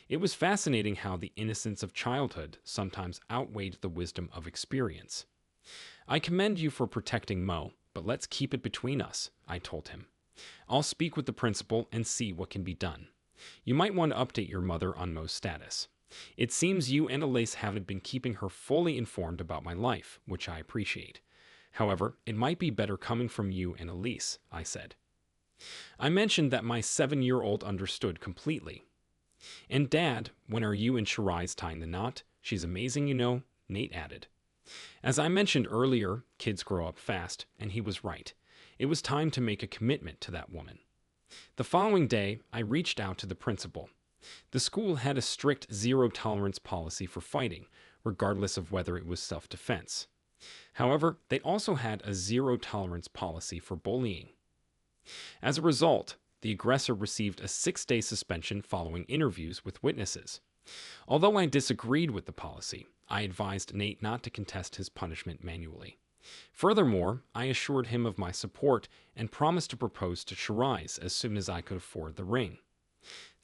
It was fascinating how the innocence of childhood sometimes outweighed the wisdom of experience. "I commend you for protecting Mo, but let's keep it between us," I told him. "I'll speak with the principal and see what can be done. You might want to update your mother on Mo's status. It seems you and Elise haven't been keeping her fully informed about my life, which I appreciate. However, it might be better coming from you and Elise," I said. I mentioned that my 7-year-old understood completely. "And Dad, when are you and Shirai tying the knot? She's amazing, you know," Nate added. As I mentioned earlier, kids grow up fast, and he was right. It was time to make a commitment to that woman. The following day, I reached out to the principal. The school had a strict zero-tolerance policy for fighting, regardless of whether it was self-defense. However, they also had a zero-tolerance policy for bullying. As a result, the aggressor received a 6-day suspension following interviews with witnesses. Although I disagreed with the policy, I advised Nate not to contest his punishment manually. Furthermore, I assured him of my support and promised to propose to Shirai as soon as I could afford the ring.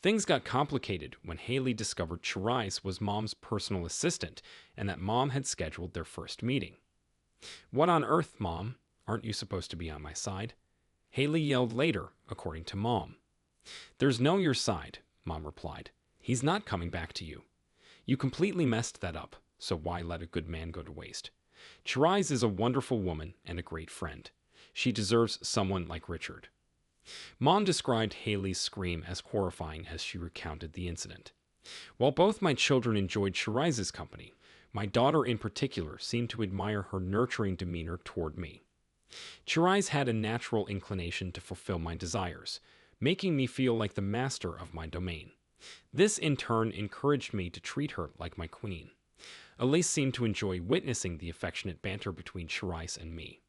Things got complicated when Haley discovered Shirai was Mom's personal assistant and that Mom had scheduled their first meeting. "What on earth, Mom? Aren't you supposed to be on my side?" Haley yelled later, according to Mom. "There's no your side," Mom replied. "He's not coming back to you. You completely messed that up, so why let a good man go to waste? Shirai is a wonderful woman and a great friend. She deserves someone like Richard." Mom described Haley's scream as horrifying as she recounted the incident. While both my children enjoyed Shirai's company, my daughter in particular seemed to admire her nurturing demeanor toward me. Shirai had a natural inclination to fulfill my desires, making me feel like the master of my domain. This in turn encouraged me to treat her like my queen. Elise seemed to enjoy witnessing the affectionate banter between Shirai and me.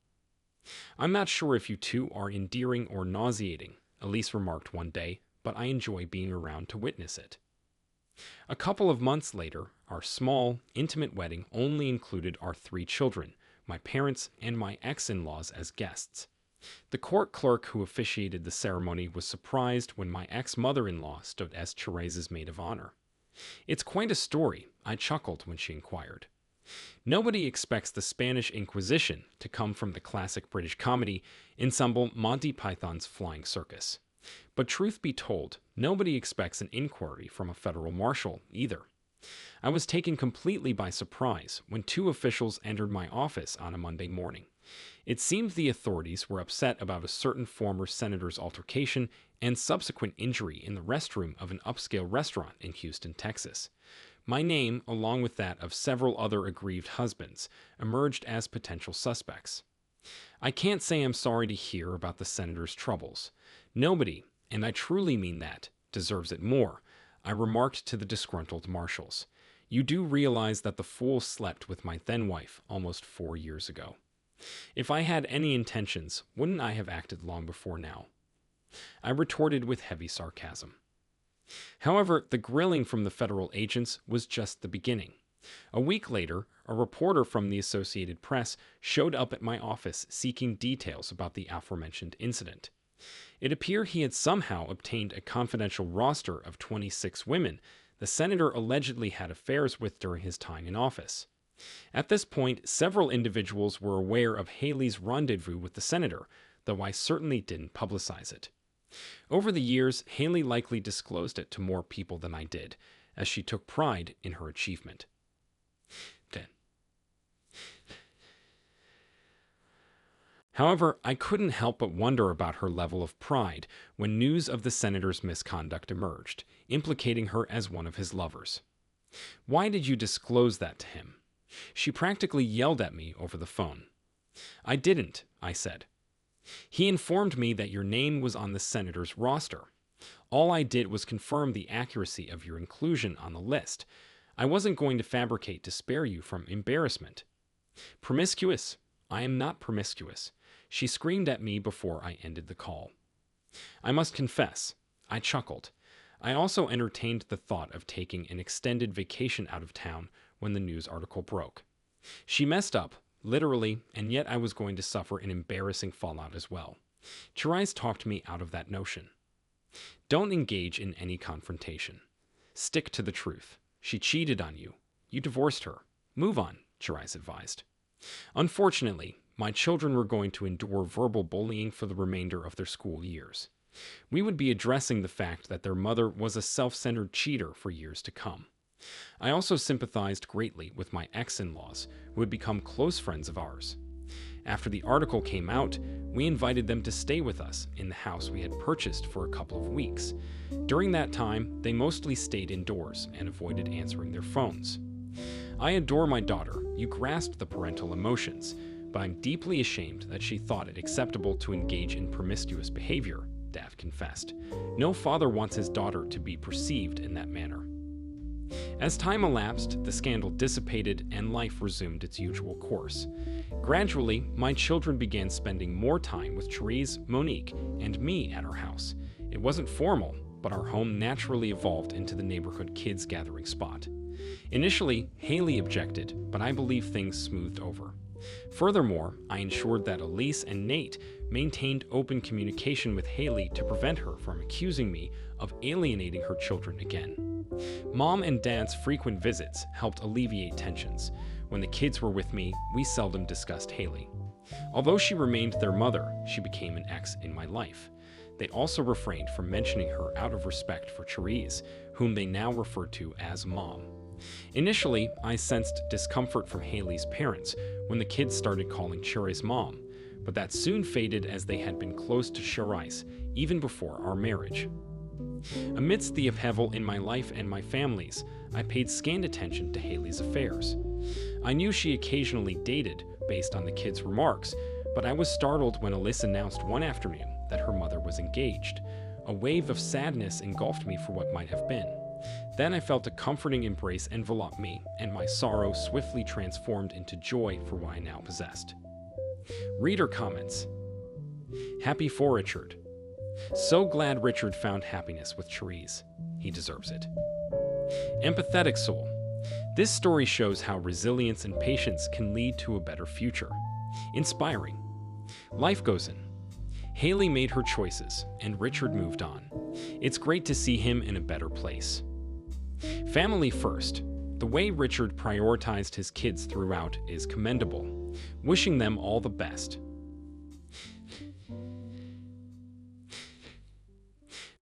"I'm not sure if you two are endearing or nauseating," Elise remarked one day, "but I enjoy being around to witness it." A couple of months later, our small, intimate wedding only included our 3 children, my parents, and my ex-in-laws as guests. The court clerk who officiated the ceremony was surprised when my ex-mother-in-law stood as Shirai's maid of honor. "It's quite a story," I chuckled when she inquired. Nobody expects the Spanish Inquisition to come from the classic British comedy ensemble Monty Python's Flying Circus. But truth be told, nobody expects an inquiry from a federal marshal either. I was taken completely by surprise when 2 officials entered my office on a Monday morning. It seemed the authorities were upset about a certain former senator's altercation and subsequent injury in the restroom of an upscale restaurant in Houston, Texas. My name, along with that of several other aggrieved husbands, emerged as potential suspects. "I can't say I'm sorry to hear about the senator's troubles. Nobody, and I truly mean that, deserves it more," I remarked to the disgruntled marshals. "You do realize that the fool slept with my then-wife almost 4 years ago. If I had any intentions, wouldn't I have acted long before now?" I retorted with heavy sarcasm. However, the grilling from the federal agents was just the beginning. A week later, a reporter from the Associated Press showed up at my office seeking details about the aforementioned incident. It appeared he had somehow obtained a confidential roster of 26 women the senator allegedly had affairs with during his time in office. At this point, several individuals were aware of Haley's rendezvous with the senator, though I certainly didn't publicize it. Over the years, Haley likely disclosed it to more people than I did, as she took pride in her achievement. However, I couldn't help but wonder about her level of pride when news of the senator's misconduct emerged, implicating her as one of his lovers. "Why did you disclose that to him?" She practically yelled at me over the phone. "I didn't," I said. "He informed me that your name was on the senator's roster. All I did was confirm the accuracy of your inclusion on the list. I wasn't going to fabricate to spare you from embarrassment." "Promiscuous? I am not promiscuous," she screamed at me before I ended the call. I must confess, I chuckled. I also entertained the thought of taking an extended vacation out of town when the news article broke. She messed up, literally, and yet I was going to suffer an embarrassing fallout as well. Therese talked me out of that notion. "Don't engage in any confrontation. Stick to the truth. She cheated on you. You divorced her. Move on," Therese advised. Unfortunately, my children were going to endure verbal bullying for the remainder of their school years. We would be addressing the fact that their mother was a self-centered cheater for years to come. I also sympathized greatly with my ex-in-laws, who had become close friends of ours. After the article came out, we invited them to stay with us in the house we had purchased for a couple of weeks. During that time, they mostly stayed indoors and avoided answering their phones. "I adore my daughter. You grasped the parental emotions, but I'm deeply ashamed that she thought it acceptable to engage in promiscuous behavior," Dav confessed. "No father wants his daughter to be perceived in that manner." As time elapsed, the scandal dissipated and life resumed its usual course. Gradually, my children began spending more time with Therese, Monique, and me at our house. It wasn't formal, but our home naturally evolved into the neighborhood kids gathering spot. Initially, Haley objected, but I believe things smoothed over. Furthermore, I ensured that Elise and Nate maintained open communication with Haley to prevent her from accusing me of alienating her children again. Mom and Dad's frequent visits helped alleviate tensions. When the kids were with me, we seldom discussed Haley. Although she remained their mother, she became an ex in my life. They also refrained from mentioning her out of respect for Therese, whom they now refer to as Mom. Initially, I sensed discomfort from Haley's parents when the kids started calling Therese Mom, but that soon faded as they had been close to Therese even before our marriage. Amidst the upheaval in my life and my family's, I paid scant attention to Haley's affairs. I knew she occasionally dated, based on the kids' remarks, but I was startled when Elise announced one afternoon that her mother was engaged. A wave of sadness engulfed me for what might have been. Then I felt a comforting embrace envelop me, and my sorrow swiftly transformed into joy for what I now possessed. Reader comments. Happy for Richard. So glad Richard found happiness with Therese. He deserves it. Empathetic soul. This story shows how resilience and patience can lead to a better future. Inspiring. Life goes in. Haley made her choices, and Richard moved on. It's great to see him in a better place. Family first. The way Richard prioritized his kids throughout is commendable. Wishing them all the best.